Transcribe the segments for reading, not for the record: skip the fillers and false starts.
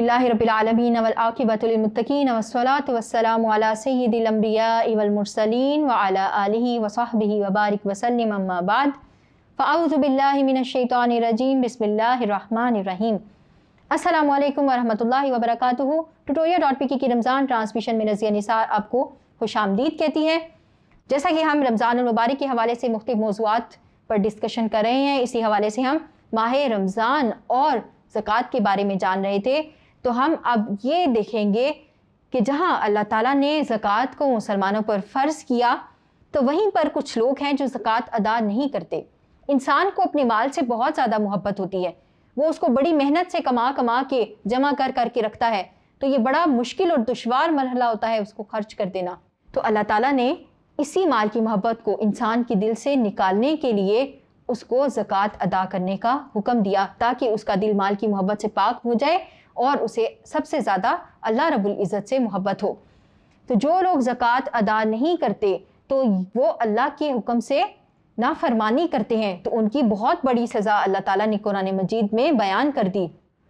अल्हम्दुलिल्लाहि रब्बिल आलमीन वल आक़िबतु लिल मुत्तक़ीन वस्सलातु वस्सलामु अला सय्यिदिल अंबियाइ वल मुरसलीन व अला आलिहि व सहबिहि व बारिक वसल्लम अम्मा बाद फ़अऊज़ु बिल्लाहि मिनश शैतानिर रजीम बिस्मिल्लाहिर रहमानिर रहीम। अस्सलामु अलैकुम व रहमतुल्लाहि व बरकातुहू। tutorial.pk की रमज़ान ट्रांसमिशन में रज़िया निसार आपको खुशामदीद कहती है। जैसा कि हम रमज़ानुल मुबारक के हवाले से मुख्तलिफ़ मौज़ूआत पर डिस्कशन कर रहे हैं, इसी हवाले से हम माह रमज़ान और ज़कात के बारे में जान रहे थे। तो हम अब ये देखेंगे कि जहाँ अल्लाह ताला ने ज़कात को मुसलमानों पर फ़र्ज़ किया तो वहीं पर कुछ लोग हैं जो ज़कात अदा नहीं करते। इंसान को अपने माल से बहुत ज़्यादा मोहब्बत होती है, वो उसको बड़ी मेहनत से कमा कमा के जमा कर करके रखता है, तो ये बड़ा मुश्किल और दुश्वार मरहला होता है उसको खर्च कर देना। तो अल्लाह ताला ने इसी माल की मोहब्बत को इंसान के दिल से निकालने के लिए उसको ज़कात अदा करने का हुक्म दिया, ताकि उसका दिल माल की मोहब्बत से पाक हो जाए और उसे सबसे ज़्यादा अल्लाह रब्बुल इज़्ज़त से मोहब्बत हो। तो जो लोग ज़कात अदा नहीं करते तो वो अल्लाह के हुक्म से नाफरमानी करते हैं, तो उनकी बहुत बड़ी सज़ा अल्लाह ताला ने कुरान मजीद में बयान कर दी।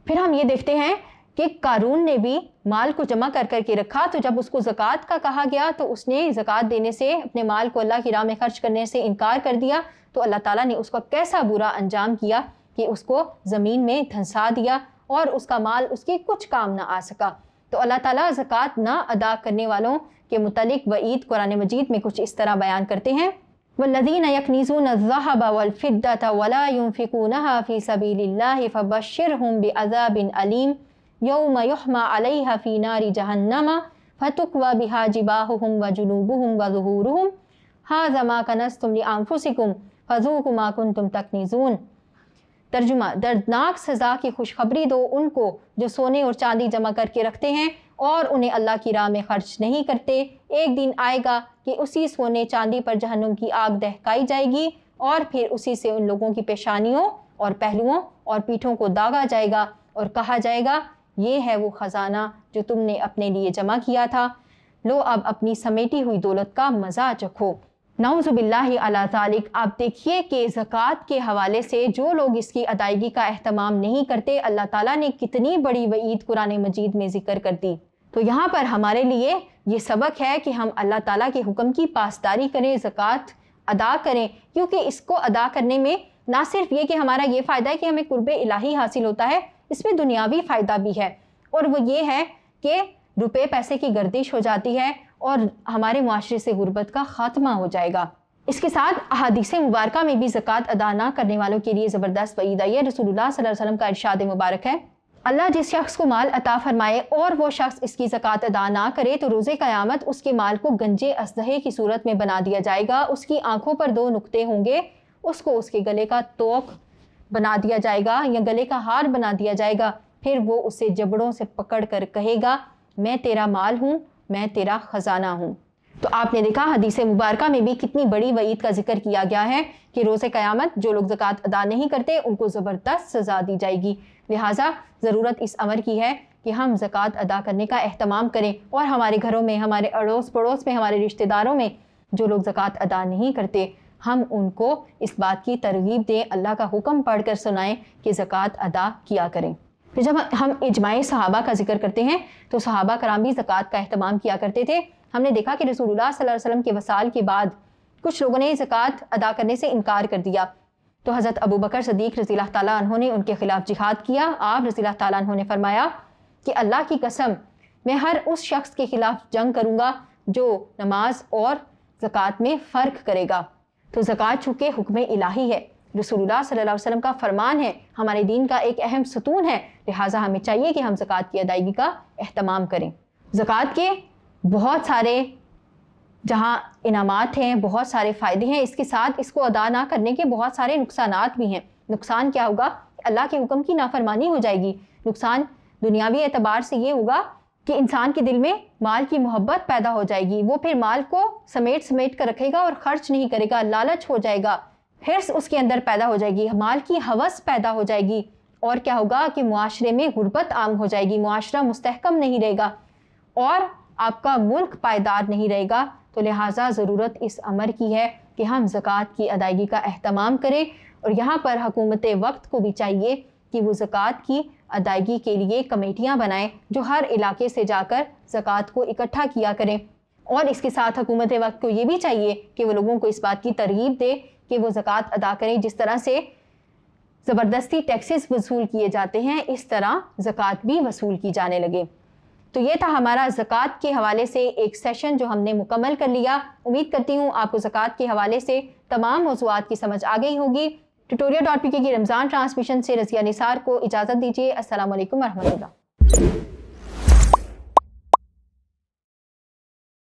फिर हम ये देखते हैं कि कारून ने भी माल को जमा कर करके रखा, तो जब उसको ज़कात का कहा गया तो उसने ज़कात देने से, अपने माल को अल्लाह की राह में खर्च करने से इनकार कर दिया। तो अल्लाह ताला ने उसका कैसा बुरा अंजाम किया कि उसको ज़मीन में धंसा दिया और उसका माल उसके कुछ काम ना आ सका। तो अल्लाह ताला ज़कात ना अदा करने वालों के मुतलिक वईद कुरान मजीद में कुछ इस तरह बयान करते हैं, वल्लज़ीना यकनीज़ूना ज़हब वल फ़िद्दता वला युनफ़िक़ूनहा फ़ी सबीलिल्लाहि फ़बश्शिरहुम बिअज़ाबिन अलीम यौम युहमा अलैहा फ़ी नारि जहन्नम फ़तुक्वा बिहा जिबाहुहुम व जुनूबुहुम व ज़ुहूरुहुम हाज़ा मा कनज़्तुम लिअन्फ़ुसिकुम फ़ज़ूक़ू मा कुन्तुम तकनीज़ून। तर्जुमा, दर्दनाक सज़ा की खुशखबरी दो उनको जो सोने और चांदी जमा करके रखते हैं और उन्हें अल्लाह की राह में खर्च नहीं करते। एक दिन आएगा कि उसी सोने चांदी पर जहन्नुम की आग दहकाई जाएगी और फिर उसी से उन लोगों की पेशानियों और पहलुओं और पीठों को दागा जाएगा और कहा जाएगा, ये है वो ख़जाना जो तुमने अपने लिए जमा किया था, लो अब अपनी समेटी हुई दौलत का मज़ा चखो। नाउज़ुबिल्लाहि अला ज़ालिक। आप देखिए कि ज़कात के हवाले से जो लोग इसकी अदायगी का एहतमाम नहीं करते, अल्लाह ताला ने कितनी बड़ी वईद कुरान मजीद में ज़िक्र कर दी। तो यहाँ पर हमारे लिए ये सबक है कि हम अल्लाह ताला के हुक्म की पासदारी करें, ज़कात अदा करें, क्योंकि इसको अदा करने में ना सिर्फ ये कि हमारा ये फ़ायदा है कि हमें कुर्बे इलाही हासिल होता है, इसमें दुनियावी फ़ायदा भी है, और वो ये है कि रुपए पैसे की गर्दिश हो जाती है और हमारे मुआशरे से गुर्बत का ख़ात्मा हो जाएगा। इसके साथ अहादीस मुबारका में भी ज़कात अदा ना करने वालों के लिए ज़बरदस्त वईद आई है। रसूलुल्लाह सल्लल्लाहु अलैहि वसल्लम का इरशाद मुबारक है, अल्लाह जिस शख्स को माल अता फरमाए और वो शख्स इसकी ज़कात अदा ना करे तो रोज़े क़यामत उसके माल को गंजे असदहे की सूरत में बना दिया जाएगा। उसकी आँखों पर 2 नुक्ते होंगे, उसको उसके गले का तोक बना दिया जाएगा या गले का हार बना दिया जाएगा। फिर वो उसे जबड़ों से पकड़ कर कहेगा, मैं तेरा माल हूँ, मैं तेरा ख़जाना हूँ। तो आपने देखा हदीस मुबारका में भी कितनी बड़ी वईद का जिक्र किया गया है कि रोज़े क़यामत जो लोग ज़कात अदा नहीं करते उनको ज़बरदस्त सज़ा दी जाएगी। लिहाजा ज़रूरत इस अमर की है कि हम ज़कात अदा करने का एहतमाम करें और हमारे घरों में, हमारे अड़ोस पड़ोस में, हमारे रिश्तेदारों में जो लोग ज़कात अदा नहीं करते, हम उनको इस बात की तरगीब दें, अल्लाह का हुक्म पढ़ कर सुनाएं कि ज़कात अदा किया करें। फिर जब हम इजमाए सहाबा का जिक्र करते हैं तो सहाबा कराम भी ज़कात का एहतमाम किया करते थे। हमने देखा कि रसूलुल्लाह सल्लल्लाहु अलैहि वसल्लम के वसाल के बाद कुछ लोगों ने ज़कात अदा करने से इनकार कर दिया, तो हज़रत अबू बकर सदीक़ रज़ी अल्लाह ताला अन्हु ने उनके ख़िलाफ़ जिहाद किया। आप रज़ी अल्लाह ताला अन्हु ने फरमाया कि अल्लाह की कसम, मैं हर उस शख्स के ख़िलाफ़ जंग करूँगा जो नमाज और ज़कात में फ़र्क करेगा। तो ज़कात चूँकि हुक्म इलाही है, रसूलुल्लाह सल्लल्लाहु अलैहि वसल्लम का फरमान है, हमारे दीन का एक अहम सतून है, लिहाजा हमें चाहिए कि हम ज़कात की अदायगी का एहतमाम करें। ज़कात के बहुत सारे जहाँ इनामात हैं, बहुत सारे फ़ायदे हैं, इसके साथ इसको अदा ना करने के बहुत सारे नुकसानात भी हैं। नुकसान क्या होगा? अल्लाह के हुक्म की नाफरमानी हो जाएगी। नुकसान दुनियावी एतबार से ये होगा कि इंसान के दिल में माल की मोहब्बत पैदा हो जाएगी, वो फिर माल को समेट समेट कर रखेगा और ख़र्च नहीं करेगा, लालच हो जाएगा, हिर्स उसके अंदर पैदा हो जाएगी, माल की हवस पैदा हो जाएगी। और क्या होगा कि मुआशरे में गुर्बत आम हो जाएगी, मुआशरा मुस्तहकम नहीं रहेगा और आपका मुल्क पायदार नहीं रहेगा। तो लिहाजा ज़रूरत इस अमर की है कि हम ज़कात की अदायगी का एहतमाम करें, और यहाँ पर हुकूमत वक्त को भी चाहिए कि वो ज़कात की ادائیگی کے لیے کمیٹیاں بنائیں جو ہر علاقے سے جا کر زکوٰۃ کو اکٹھا کیا کریں، اور اس کے ساتھ حکومت وقت کو یہ بھی چاہیے کہ وہ لوگوں کو اس بات کی ترغیب دے کہ وہ زکوٰۃ ادا کریں۔ جس طرح سے زبردستی ٹیکسز وصول کیے جاتے ہیں، اس طرح زکوٰۃ بھی وصول کی جانے لگے۔ تو یہ تھا ہمارا زکوٰۃ کے حوالے سے ایک سیشن جو ہم نے مکمل کر لیا۔ امید کرتی ہوں آپ کو زکوٰۃ کے حوالے سے تمام موضوعات کی سمجھ آ گئی ہوگی۔ ٹیوٹوریل.pk کی رمضان ٹرانسمیشن سے رضیہ نثار کو اجازت دیجیے۔ السلام علیکم ورحمۃ اللہ۔